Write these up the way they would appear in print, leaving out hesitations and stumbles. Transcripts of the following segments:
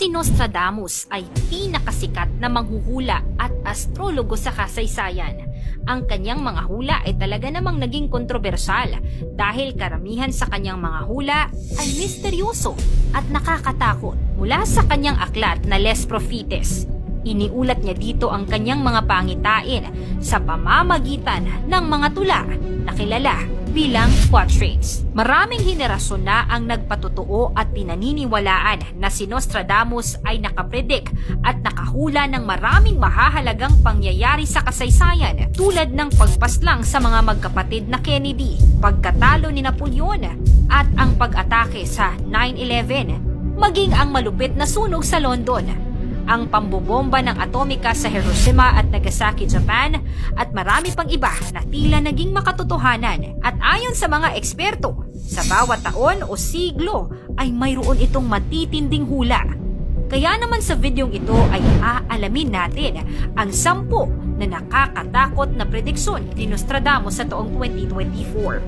Si Nostradamus ay pinakasikat na manghuhula at astrologo sa kasaysayan. Ang kanyang mga hula ay talaga namang naging kontrobersyal dahil karamihan sa kanyang mga hula ay misteryoso at nakakatakot. Mula sa kanyang aklat na Les Prophetes, iniulat niya dito ang kanyang mga pangitain sa pamamagitan ng mga tula na kilala bilang quatrains. Maraming henerasyon na ang nagpatotoo at pinaniniwalaan na si Nostradamus ay nakapredik at nakahula ng maraming mahahalagang pangyayari sa kasaysayan tulad ng pagpaslang sa mga magkapatid na Kennedy, pagkatalo ni Napoleon at ang pag-atake sa 9/11, maging ang malupit na sunog sa London, ang pambobomba ng atomika sa Hiroshima at Nagasaki, Japan, at marami pang iba na tila naging makatotohanan. At ayon sa mga eksperto, sa bawat taon o siglo ay mayroon itong matitinding hula. Kaya naman sa videong ito ay aalamin natin ang 10 na nakakatakot na prediksyon ni Nostradamus sa taong 2024.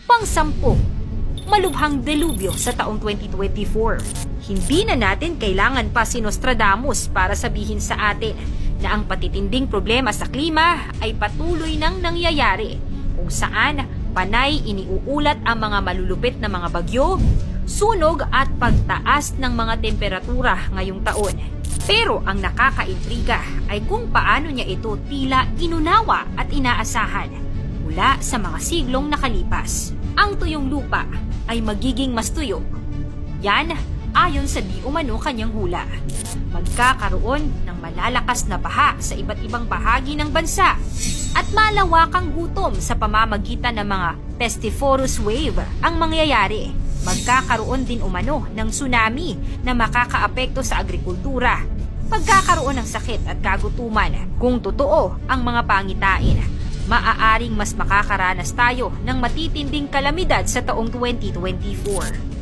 Pang-10, malubhang delubyo sa taong 2024. Hindi na natin kailangan pa si Nostradamus para sabihin sa atin na ang patitinding problema sa klima ay patuloy nang nangyayari, kung saan panay iniuulat ang mga malulupit na mga bagyo, sunog at pagtaas ng mga temperatura ngayong taon. Pero ang nakakaintriga ay kung paano niya ito tila inunawa at inaasahan mula sa mga siglong nakalipas. Ang tuyong lupa ay magiging mas tuyo. Yan ayon sa di umano kanyang hula. Magkakaroon ng malalakas na baha sa iba't ibang bahagi ng bansa at malawakang gutom sa pamamagitan ng mga pestiferous wave ang mangyayari. Magkakaroon din umano ng tsunami na makakaapekto sa agrikultura. Pagkakaroon ng sakit at kagutuman. Kung totoo ang mga pangitain, maaaring mas makakaranas tayo ng matitinding kalamidad sa taong 2024.